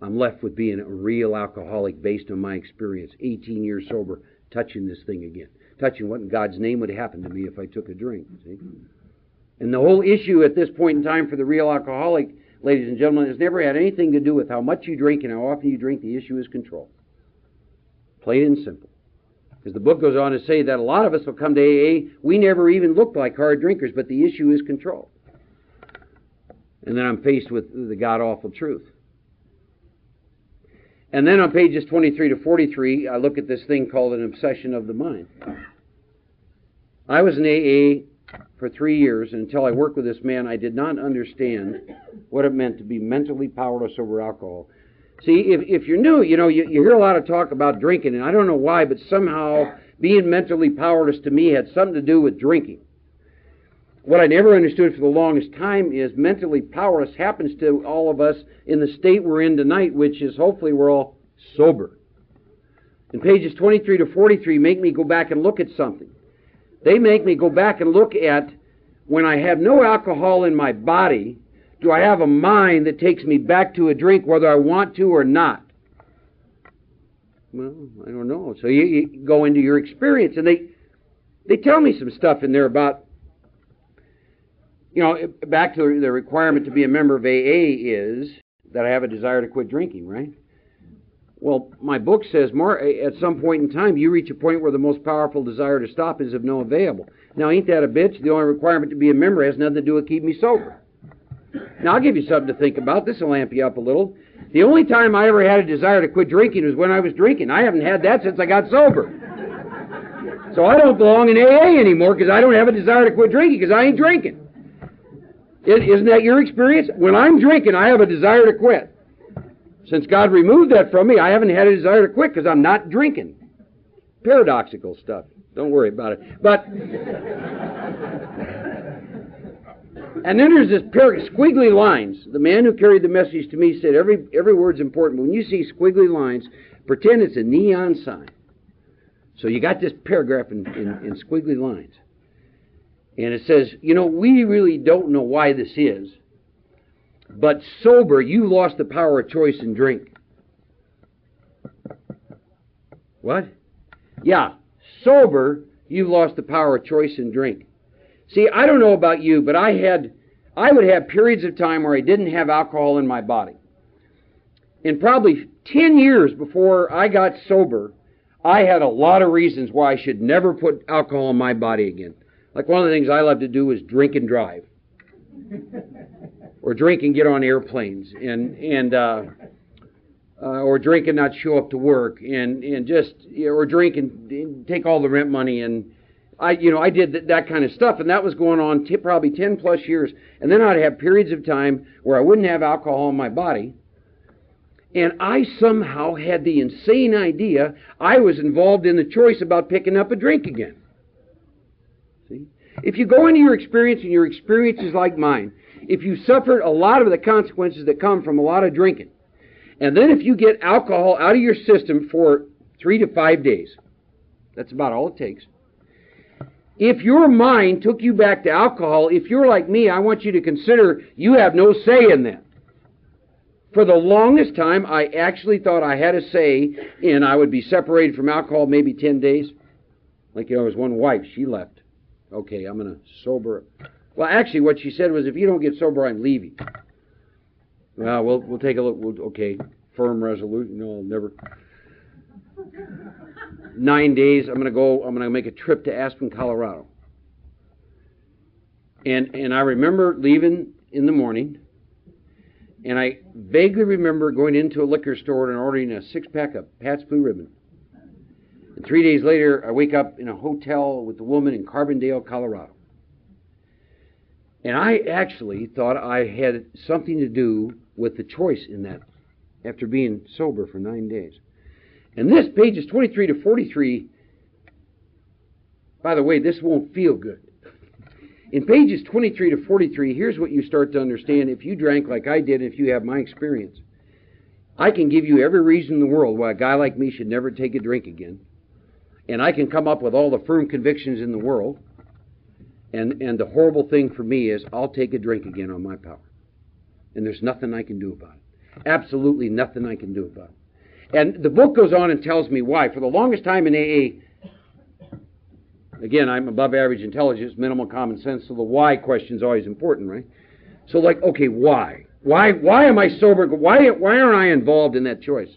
I'm left with being a real alcoholic based on my experience. 18 years sober, touching this thing again. Touching what in God's name would happen to me if I took a drink. See? And the whole issue at this point in time for the real alcoholic, ladies and gentlemen, has never had anything to do with how much you drink and how often you drink. The issue is control. Plain and simple. Because the book goes on to say that a lot of us will come to AA, we never even looked like hard drinkers, but the issue is control. And then I'm faced with the god-awful truth. And then on pages 23 to 43, I look at this thing called an obsession of the mind. I was in AA for 3 years, and until I worked with this man, I did not understand what it meant to be mentally powerless over alcohol. See, if you're new, you hear a lot of talk about drinking, and I don't know why, but somehow being mentally powerless to me had something to do with drinking. What I never understood for the longest time is mentally powerless happens to all of us in the state we're in tonight, which is hopefully we're all sober. And pages 23 to 43 make me go back and look at something. They make me go back and look at when I have no alcohol in my body, do I have a mind that takes me back to a drink whether I want to or not? Well, I don't know. So you go into your experience, and they tell me some stuff in there about, back to the requirement to be a member of AA is that I have a desire to quit drinking, right? Well, my book says, at some point in time, you reach a point where the most powerful desire to stop is of no available. Now, ain't that a bitch? The only requirement to be a member has nothing to do with keeping me sober. Now, I'll give you something to think about. This will lamp you up a little. The only time I ever had a desire to quit drinking was when I was drinking. I haven't had that since I got sober. So I don't belong in AA anymore because I don't have a desire to quit drinking because I ain't drinking. Isn't that your experience? When I'm drinking, I have a desire to quit. Since God removed that from me, I haven't had a desire to quit because I'm not drinking. Paradoxical stuff. Don't worry about it. But, and then there's this pair of squiggly lines. The man who carried the message to me said every word's important. But when you see squiggly lines, pretend it's a neon sign. So you got this paragraph in squiggly lines. And it says, we really don't know why this is, but sober, you lost the power of choice in drink. What? Yeah, sober, you lost the power of choice in drink. See, I don't know about you, but I would have periods of time where I didn't have alcohol in my body. And probably 10 years before I got sober, I had a lot of reasons why I should never put alcohol in my body again. Like one of the things I love to do is drink and drive. Or drink and get on airplanes. Or drink and not show up to work. Or drink and take all the rent money. And I did that kind of stuff. And that was going on probably 10 plus years. And then I'd have periods of time where I wouldn't have alcohol in my body. And I somehow had the insane idea I was involved in the choice about picking up a drink again. See? If you go into your experience and your experience is like mine, if you suffered a lot of the consequences that come from a lot of drinking, and then if you get alcohol out of your system for 3 to 5 days, that's about all it takes. If your mind took you back to alcohol, if you're like me, I want you to consider you have no say in that. For the longest time, I actually thought I had a say in I would be separated from alcohol maybe 10 days. Like there was one wife, she left. Okay, I'm going to sober. Well, actually, what she said was, if you don't get sober, I'm leaving. Well, we'll take a look. Okay, firm resolution. No, I'll never. 9 days, I'm going to make a trip to Aspen, Colorado. And I remember leaving in the morning, and I vaguely remember going into a liquor store and ordering a 6-pack of Pabst Blue Ribbon. And 3 days later, I wake up in a hotel with a woman in Carbondale, Colorado. And I actually thought I had something to do with the choice in that after being sober for 9 days. And this, pages 23 to 43, by the way, this won't feel good. In pages 23 to 43, here's what you start to understand. If you drank like I did, if you have my experience, I can give you every reason in the world why a guy like me should never take a drink again. And I can come up with all the firm convictions in the world. And the horrible thing for me is I'll take a drink again on my power. And there's nothing I can do about it. Absolutely nothing I can do about it. And the book goes on and tells me why. For the longest time in AA, again, I'm above average intelligence, minimal common sense, so the why question is always important, right? So like, okay, why? Why am I sober? Why aren't I involved in that choice?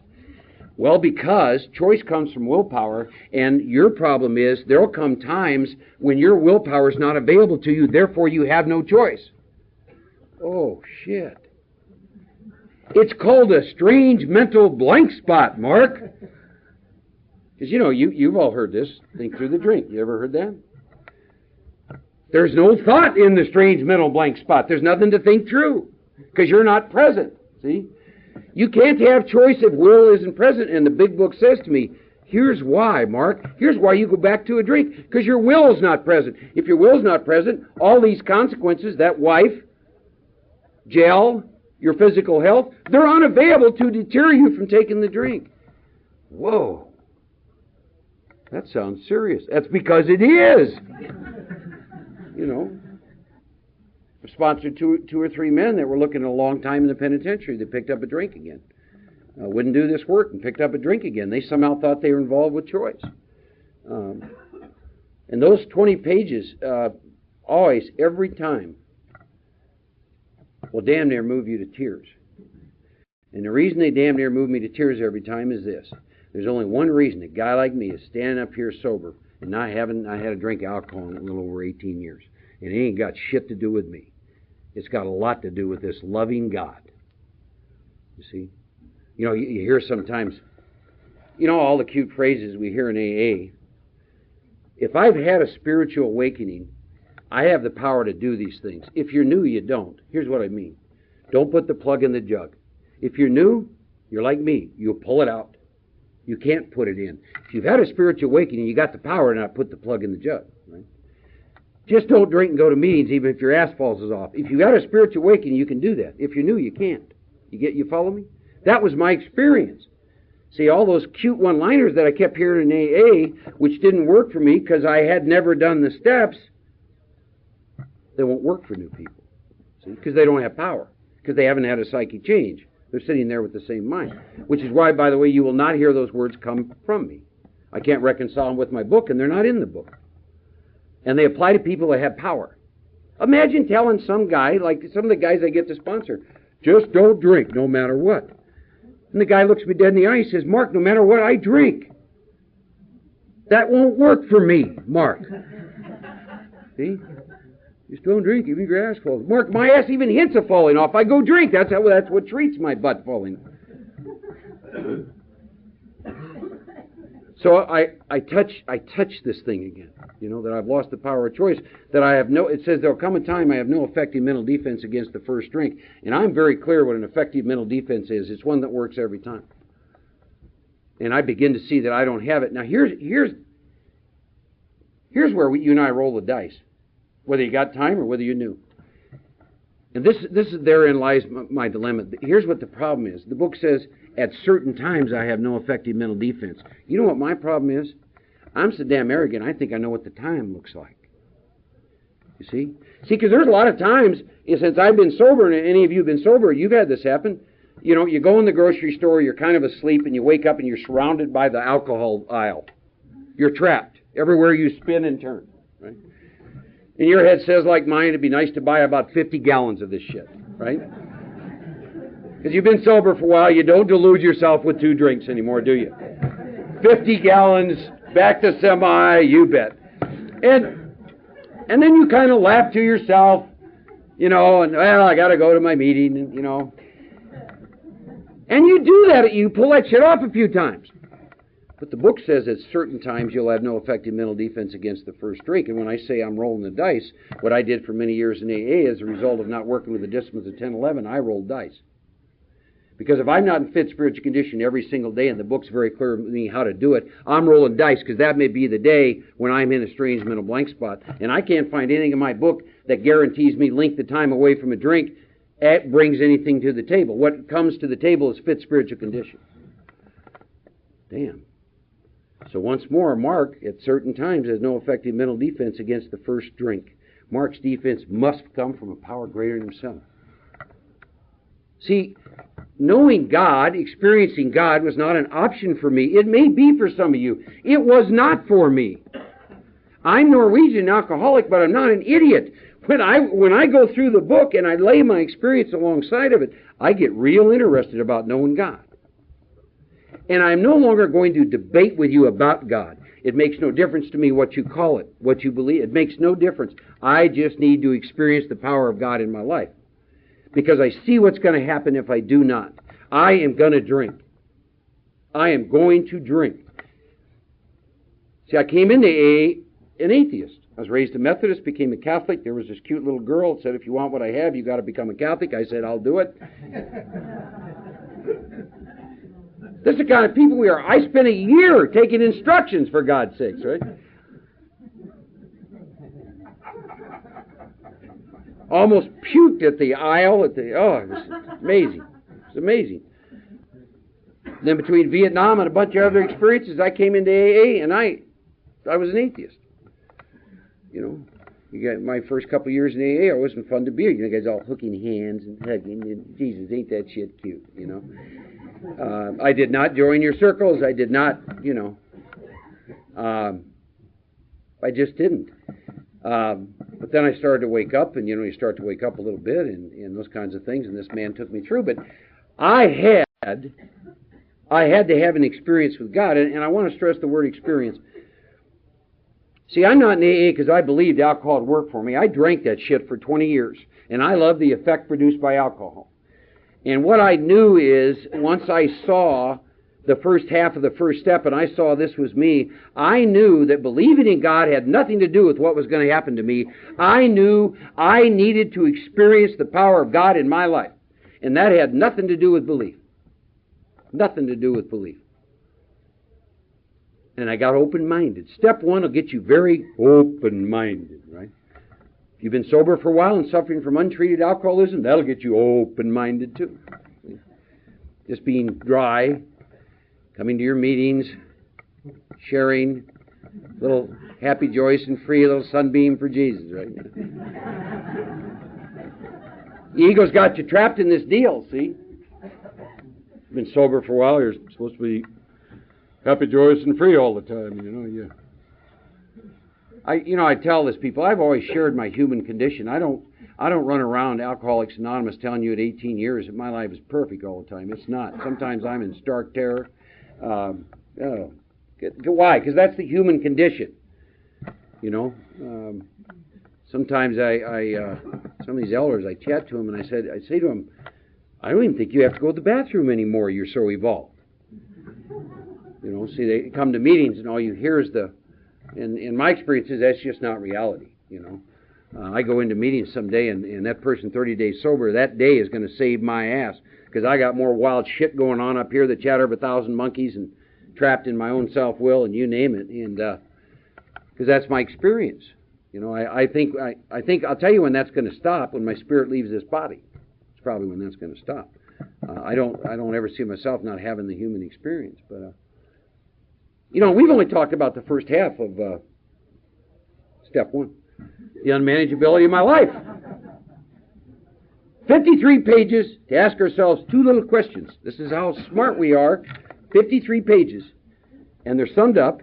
Well, because choice comes from willpower, and your problem is there will come times when your willpower is not available to you, therefore you have no choice. Oh, shit. It's called a strange mental blank spot, Mark. Because, you know, you've all heard this. Think through the drink. You ever heard that? There's no thought in the strange mental blank spot. There's nothing to think through because you're not present. See? You can't have choice if will isn't present. And the big book says to me, here's why, Mark. Here's why you go back to a drink. Because your will is not present. If your will is not present, all these consequences, that wife, jail, your physical health, they're unavailable to deter you from taking the drink. Whoa. That sounds serious. That's because it is. You know. I sponsored two or three men that were looking at a long time in the penitentiary that picked up a drink again. Wouldn't do this work and picked up a drink again. They somehow thought they were involved with choice. And those 20 pages, always, every time, will damn near move you to tears. And the reason they damn near move me to tears every time is this. There's only one reason a guy like me is standing up here sober and not having I had a drink of alcohol in a little over 18 years. And it ain't got shit to do with me. It's got a lot to do with this loving God. You see? You know, you hear sometimes, you know, all the cute phrases we hear in AA. If I've had a spiritual awakening, I have the power to do these things. If you're new, you don't. Here's what I mean. Don't put the plug in the jug. If you're new, you're like me. You'll pull it out. You can't put it in. If you've had a spiritual awakening, you got the power to not put the plug in the jug. Right? Just don't drink and go to meetings even if your asphalt is off. If you've got a spiritual awakening, you can do that. If you're new, you can't. You follow me? That was my experience. See, all those cute one-liners that I kept hearing in AA, which didn't work for me because I had never done the steps, they won't work for new people. See, because they don't have power. Because they haven't had a psychic change. They're sitting there with the same mind. Which is why, by the way, you will not hear those words come from me. I can't reconcile them with my book, and they're not in the book. And they apply to people that have power. Imagine telling some guy, like some of the guys I get to sponsor, just don't drink no matter what. And the guy looks me dead in the eye and says, Mark, no matter what, I drink. That won't work for me, Mark. See? Just don't drink, even your ass falls. Mark, my ass even hints of falling off. I go drink. That's what treats my butt falling. So I touch this thing again. You know, that I've lost the power of choice. That I have no, it says there'll come a time I have no effective mental defense against the first drink. And I'm very clear what an effective mental defense is. It's one that works every time. And I begin to see that I don't have it. Now here's where you and I roll the dice. Whether you got time or whether you knew. And therein lies my dilemma. Here's what the problem is. The book says, at certain times I have no effective mental defense. You know what my problem is? I'm so damn arrogant, I think I know what the time looks like. You see? See, because there's a lot of times, since I've been sober, and any of you have been sober, you've had this happen. You know, you go in the grocery store, you're kind of asleep, and you wake up and you're surrounded by the alcohol aisle. You're trapped. Everywhere you spin and turn. Right? And your head says, like mine, it'd be nice to buy about 50 gallons of this shit, right? Because you've been sober for a while, you don't delude yourself with 2 drinks anymore, do you? 50 gallons, back to semi, you bet. And then you kind of laugh to yourself, you know, and, well, I got to go to my meeting, and, you know. And you do that, you pull that shit off a few times. But the book says at certain times you'll have no effective mental defense against the first drink. And when I say I'm rolling the dice, what I did for many years in AA as a result of not working with the disciplines of 1011, I rolled dice. Because if I'm not in fit spiritual condition every single day, and the book's very clear to me how to do it, I'm rolling dice because that may be the day when I'm in a strange mental blank spot. And I can't find anything in my book that guarantees me length of time away from a drink that brings anything to the table. What comes to the table is fit spiritual condition. Damn. So once more, Mark, at certain times, has no effective mental defense against the first drink. Mark's defense must come from a power greater than himself. See, knowing God, experiencing God, was not an option for me. It may be for some of you. It was not for me. I'm Norwegian alcoholic, but I'm not an idiot. When I go through the book and I lay my experience alongside of it, I get real interested about knowing God. And I'm no longer going to debate with you about God. It makes no difference to me what you call it, what you believe. It makes no difference. I just need to experience the power of God in my life. Because I see what's going to happen if I do not. I am going to drink. I am going to drink. See, I came into AA an atheist. I was raised a Methodist, became a Catholic. There was this cute little girl that said, if you want what I have, you got to become a Catholic. I said, I'll do it. This is the kind of people we are. I spent a year taking instructions, for God's sakes, right? Almost puked at the aisle. It was amazing. It was amazing. Then between Vietnam and a bunch of other experiences, I came into AA, and I was an atheist. You know, you got my first couple of years in AA, it wasn't fun to be. You guys all hooking hands and hugging. And Jesus, ain't that shit cute, you know? I did not join your circles. I did not, you know. I just didn't. But then I started to wake up, and, you know, you start to wake up a little bit and those kinds of things, and this man took me through. But I had to have an experience with God, and I want to stress the word experience. See, I'm not in AA because I believed alcohol would work for me. I drank that shit for 20 years, and I love the effect produced by alcohol. And what I knew is, once I saw the first half of the first step, and I saw this was me, I knew that believing in God had nothing to do with what was going to happen to me. I knew I needed to experience the power of God in my life. And that had nothing to do with belief. Nothing to do with belief. And I got open-minded. Step one will get you very open-minded, right? If you've been sober for a while and suffering from untreated alcoholism, that'll get you open-minded too. Just being dry, coming to your meetings, sharing, little happy, joyous, and free, a little sunbeam for Jesus, right? The ego's got you trapped in this deal, see? You've been sober for a while, you're supposed to be happy, joyous, and free all the time, you know. I tell this people, I've always shared my human condition. I don't run around Alcoholics Anonymous telling you at 18 years that my life is perfect all the time. It's not. Sometimes I'm in stark terror. Why? Because that's the human condition. You know. Sometimes some of these elders, I chat to them and I say to them, I don't even think you have to go to the bathroom anymore. You're so evolved. You know, see, they come to meetings and all you hear is in my experiences, that's just not reality, you know. I go into meetings someday and that person 30 days sober, that day is going to save my ass because I got more wild shit going on up here, the chatter of 1,000 monkeys and trapped in my own self-will and you name it, and because that's my experience. You know, I think I'll tell you when that's going to stop, when my spirit leaves this body. It's probably when that's going to stop. I don't ever see myself not having the human experience, but you know, we've only talked about the first half of step one, the unmanageability of my life. 53 pages to ask ourselves two little questions. This is how smart we are. 53 pages, and they're summed up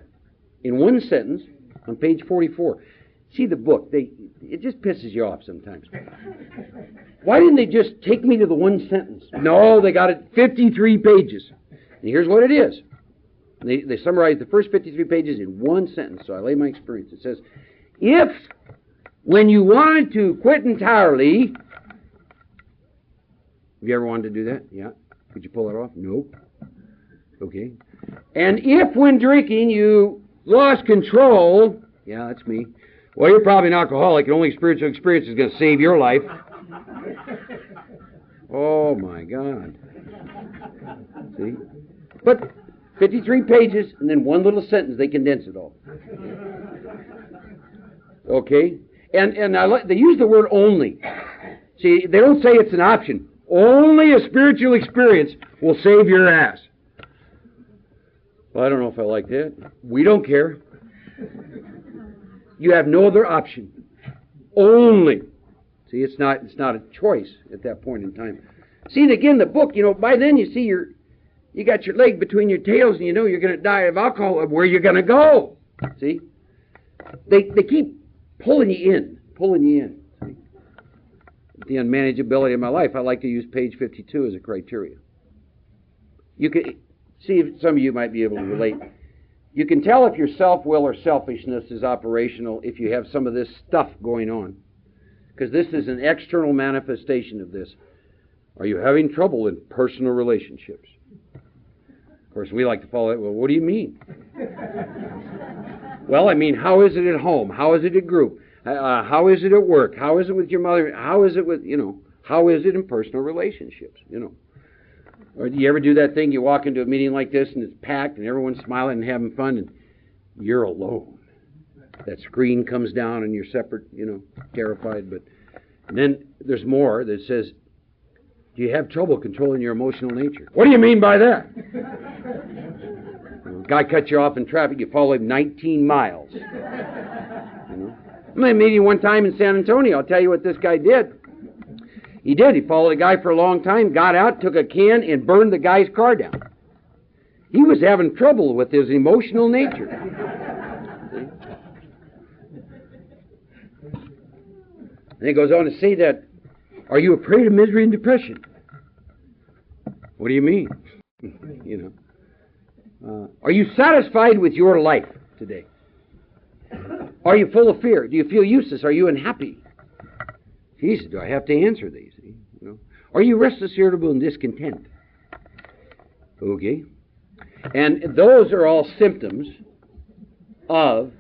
in one sentence on page 44. See the book, it just pisses you off sometimes. Why didn't they just take me to the one sentence? No, they got it 53 pages. And here's what it is. They summarize the first 53 pages in one sentence, so I lay my experience. It says, if, when you wanted to quit entirely, have you ever wanted to do that? Yeah. Could you pull it off? Nope. Okay. And if, when drinking, you lost control, yeah, that's me. Well, you're probably an alcoholic, and only spiritual experience is going to save your life. Oh, my God. See? But 53 pages, and then one little sentence, they condense it all. Okay? And they use the word only. See, they don't say it's an option. Only a spiritual experience will save your ass. Well, I don't know if I like that. We don't care. You have no other option. only. See, it's not a choice at that point in time. See, and again, the book, by then you see you got your leg between your tails and you know you're going to die of alcohol. Where you going to go? See? They keep pulling you in. See? The unmanageability of my life, I like to use page 52 as a criteria. You can see if some of you might be able to relate. You can tell if your self-will or selfishness is operational if you have some of this stuff going on. Because this is an external manifestation of this. Are you having trouble in personal relationships? Of course, we like to follow it. Well, what do you mean? Well, I mean, how is it at home? How is it at group? How is it at work? How is it with your mother? How is it with, how is it in personal relationships, Or do you ever do that thing, you walk into a meeting like this and it's packed and everyone's smiling and having fun and you're alone. That screen comes down and you're separate, terrified. But then there's more that says, do you have trouble controlling your emotional nature? What do you mean by that? A guy cuts you off in traffic, you follow him 19 miles. I'm at a meeting one time in San Antonio. I'll tell you what this guy did. He followed a guy for a long time, got out, took a can, and burned the guy's car down. He was having trouble with his emotional nature. And he goes on to say that, are you a prey to misery and depression? What do you mean? Are you satisfied with your life today? Are you full of fear? Do you feel useless? Are you unhappy? Jesus, do I have to answer these? Are you restless, irritable, and discontent? Okay. And those are all symptoms of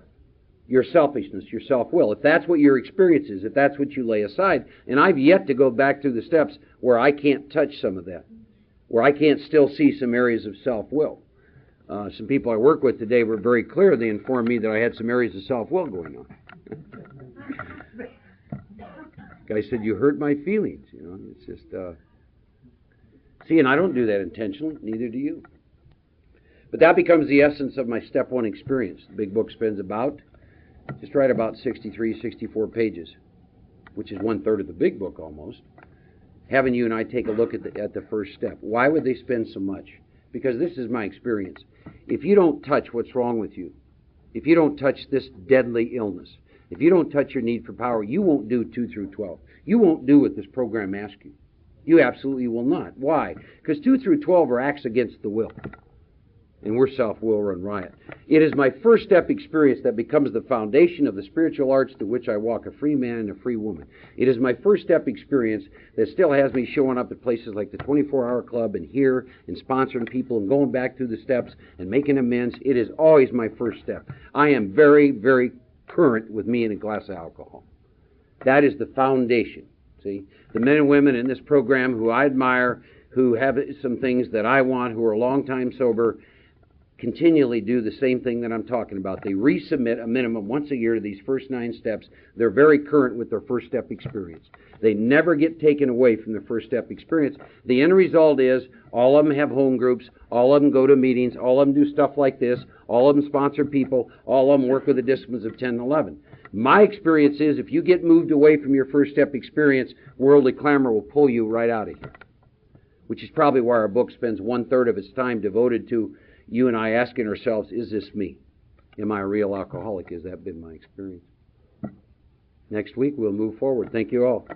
your selfishness, your self-will. If that's what your experience is, if that's what you lay aside, and I've yet to go back through the steps where I can't touch some of that, where I can't still see some areas of self-will. Some people I work with today were very clear. They informed me that I had some areas of self-will going on. Guy said, you hurt my feelings. It's just, see, and I don't do that intentionally, neither do you. But that becomes the essence of my step one experience. The big book spends about 63, 64 pages, which is 1/3 of the big book almost, having you and I take a look at the first step. Why would they spend so much? Because this is my experience. If you don't touch what's wrong with you, if you don't touch this deadly illness, if you don't touch your need for power, you won't do 2 through 12. You won't do what this program asks you. You absolutely will not. Why? Because 2 through 12 are acts against the will. And we're self-will run riot. It is my first step experience that becomes the foundation of the spiritual arts through which I walk a free man and a free woman. It is my first step experience that still has me showing up at places like the 24-hour club and here and sponsoring people and going back through the steps and making amends. It is always my first step. I am very, very current with me and a glass of alcohol. That is the foundation. See, the men and women in this program who I admire, who have some things that I want, who are a long time sober, continually do the same thing that I'm talking about. They resubmit a minimum once a year to these first 9 steps. They're very current with their first step experience. They never get taken away from their first step experience. The end result is all of them have home groups, all of them go to meetings, all of them do stuff like this, all of them sponsor people, all of them work with the disciplines of 10 and 11. My experience is if you get moved away from your first step experience, worldly clamor will pull you right out of here. Which is probably why our book spends 1/3 of its time devoted to you and I asking ourselves, is this me? Am I a real alcoholic? Has that been my experience? Next week, we'll move forward. Thank you all.